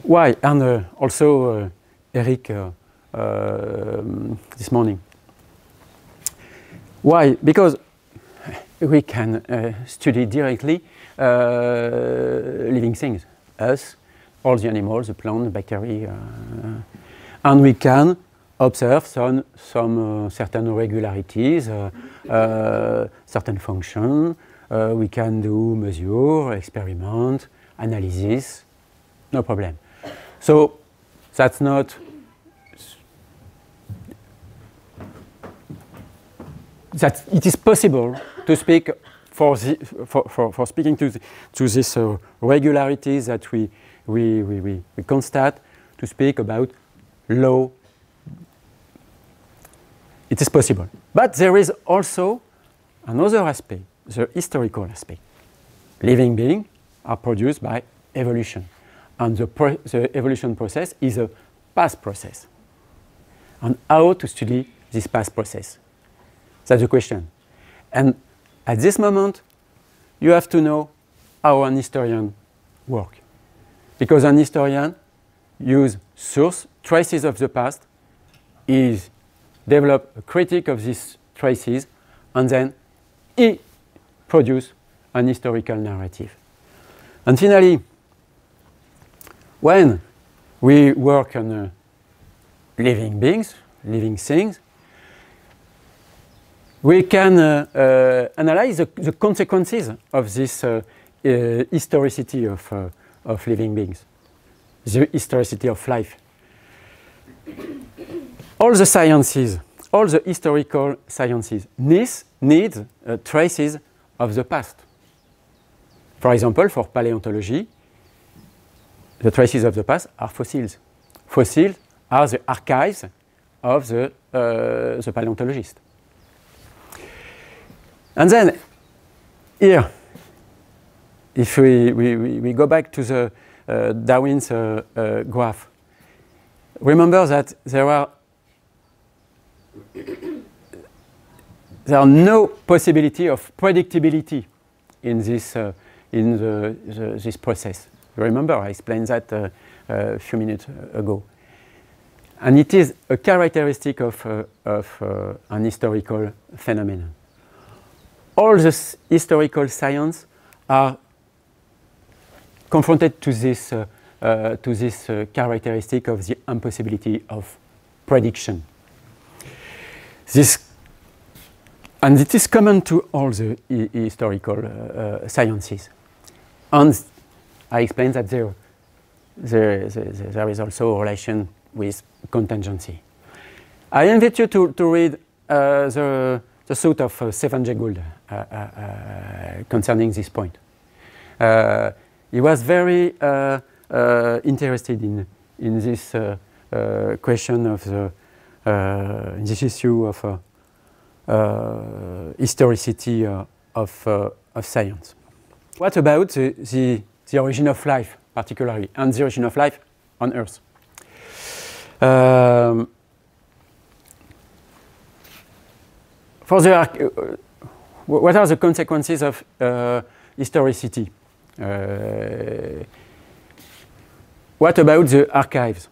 Why? And also Eric this morning. Why? Because we can study directly living things, us, all the animals, the plant, the bacteria, and we can observe some certain irregularities, certain function. We can do measure, experiment, analysis, no problem. So that's not. That it is possible to speak for speaking to these regularities that we constate, to speak about law, it is possible. But there is also another aspect, the historical aspect. Living beings are produced by evolution, and the evolution process is a past process. And how to study this past process? That's the question. And at this moment, you have to know how an historian works. Because an historian uses source, traces of the past, is develop a critique of these traces, and then he produces an historical narrative. And finally, when we work on living beings, living things, we can analyze the consequences of this historicity of living beings, the historicity of life. All the sciences, all the historical sciences need traces of the past. For example, for paleontology, the traces of the past are fossils. Fossils are the archives of the paleontologist. And then, here, if we go back to the Darwin's graph, remember that there are no possibility of predictability in this this process. Remember, I explained that a few minutes ago. And it is a characteristic of an historical phenomenon. All the historical science are confronted to this characteristic of the impossibility of prediction. And it is common to all the historical sciences. And I explained that there is also a relation with contingency. I invite you to read the thought of Stéphane Tirard concerning this point. He was very interested in this question of this issue of historicity of science. What about the origin of life, particularly, and the origin of life on Earth? What are the consequences of historicity? What about the archives?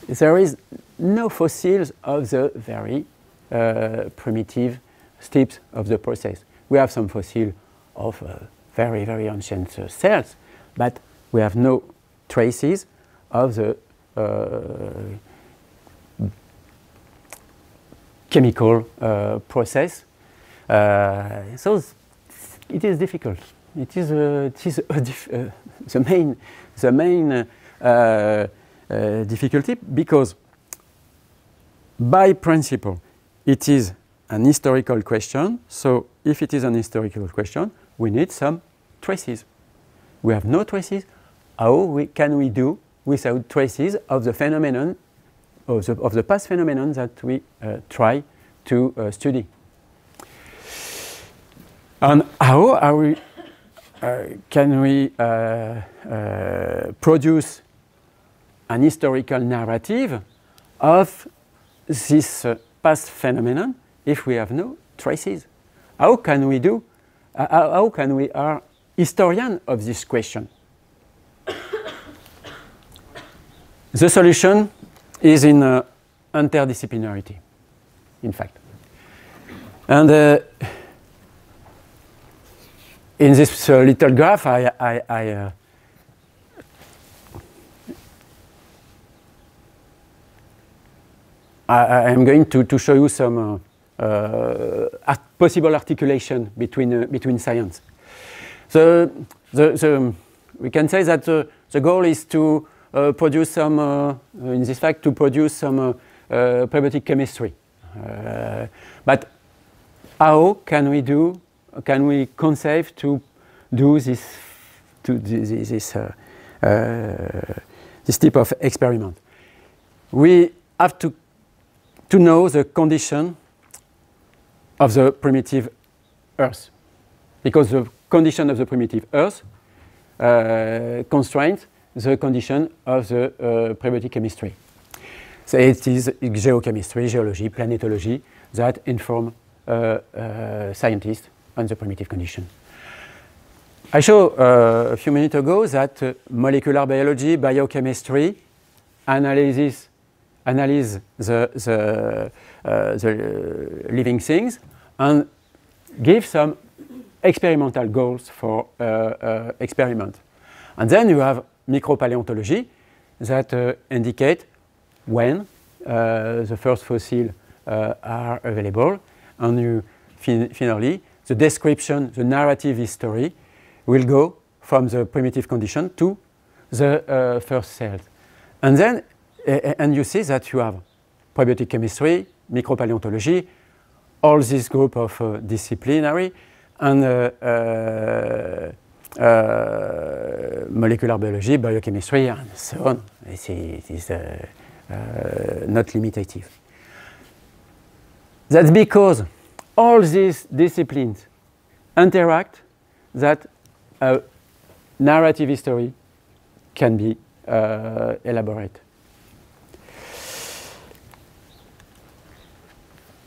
There is no fossils of the very primitive steps of the process. We have some fossils of very, very ancient cells, but we have no traces of the chemical process. So it is difficult. It is the main difficulty, because by principle it is an historical question. So if it is an historical question, we need some traces. We have no traces. How can we do without traces of the phenomenon, of the past phenomenon that we try to study? And how can we produce an historical narrative of this past phenomenon if we have no traces? How can we do? How can we are historian of this question? The solution is in interdisciplinarity, in fact. And in this little graph, I am going to show you some possible articulation between science. We can say that the goal is to produce some, in this fact, to produce some probiotic chemistry. But how can we do can we conceive to do this type of experiment? We have to know the condition of the primitive Earth, because the condition of the primitive Earth constrains the condition of the prebiotic chemistry. So it is geochemistry, geology, planetology that inform scientists on the primitive condition. I showed a few minutes ago that molecular biology, biochemistry analyze the living things and give some experimental goals for experiment. And then you have micropaleontology that indicate when the first fossils are available, and you finally the description, the narrative history will go from the primitive condition to the first cells. And then and you see that you have prebiotic chemistry, micropaleontology, all this group of disciplinary, and molecular biology, biochemistry, and so on. It is not limitative. That's because all these disciplines interact that a narrative history can be elaborated.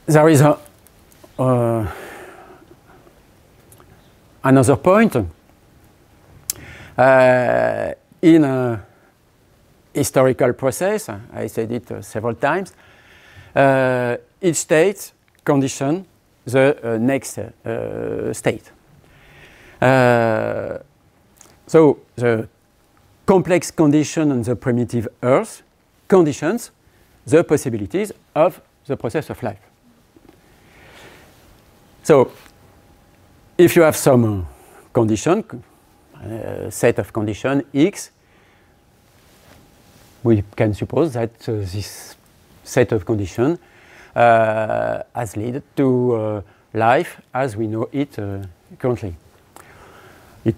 There is another point. In a historical process, I said it several times, each state conditions the next state. So the complex condition on the primitive Earth conditions the possibilities of the process of life. So if you have some condition, set of conditions X, we can suppose that this set of conditions has led to life as we know it currently. It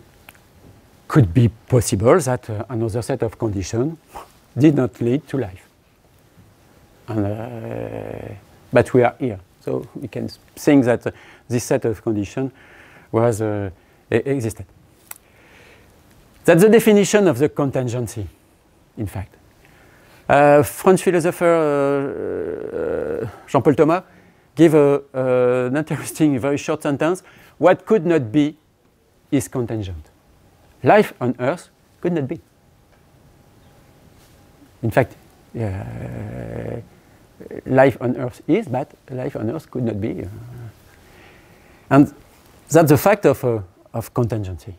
could be possible that another set of conditions did not lead to life. And, but we are here, so we can think that this set of conditions was existed. That's the definition of the contingency, in fact. French philosopher Jean-Paul Thomas gave an interesting, very short sentence. What could not be is contingent. Life on Earth could not be. In fact, life on Earth is, but life on Earth could not be. And that's the fact of contingency.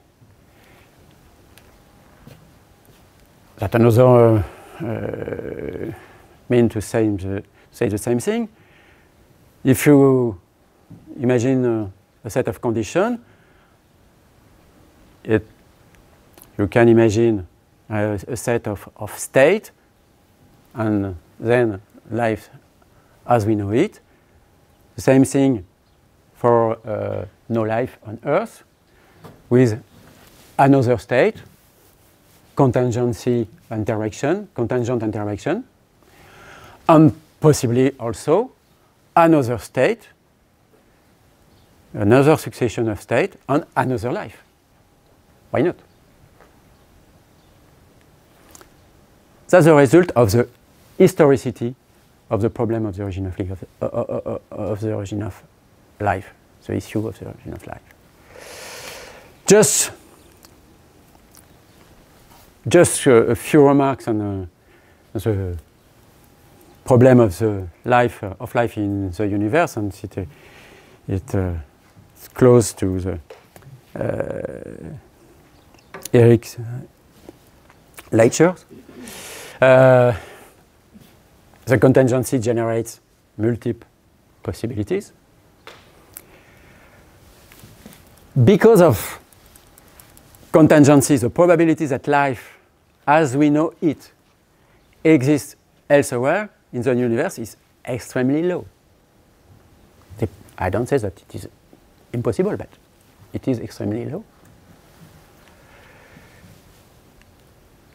That another mean to say the same thing. If you imagine a set of conditions, you can imagine a set of state, and then life as we know it. The same thing for no life on Earth, with another state, contingent interaction, and possibly also another state, another succession of states, and another life. Why not? That's the result of the historicity of the problem of the origin of life, the issue of the origin of life. Just a few remarks on the problem of the life in the universe, and it's close to the Eric's lectures. The contingency generates multiple possibilities. Because of contingency, the probability that life, as we know it, exists elsewhere in the universe is extremely low. I don't say that it is impossible, but it is extremely low.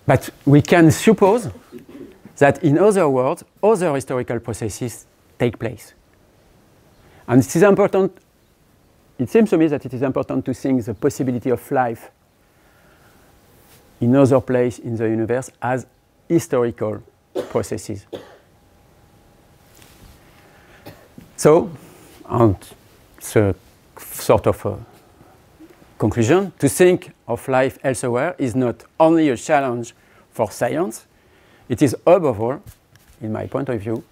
But we can suppose that in other worlds, other historical processes take place. And it is important, it seems to me that it is important to think the possibility of life in other places in the universe as historical processes. So, and it's a sort of a conclusion, to think of life elsewhere is not only a challenge for science, it is above all, in my point of view,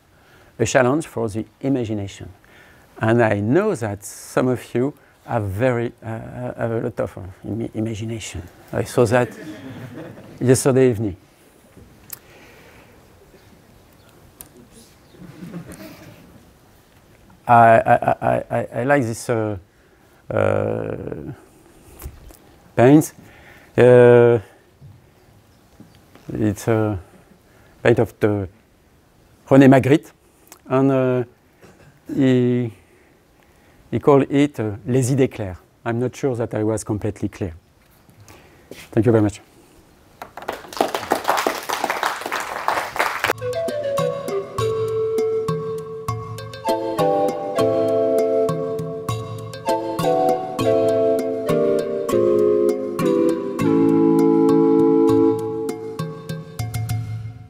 a challenge for the imagination. And I know that some of you have have a lot of imagination. I saw that yesterday evening. I like this paint. It's a paint of the René Magritte, and he called it Les idées claires. I'm not sure that I was completely clear. Thank you very much.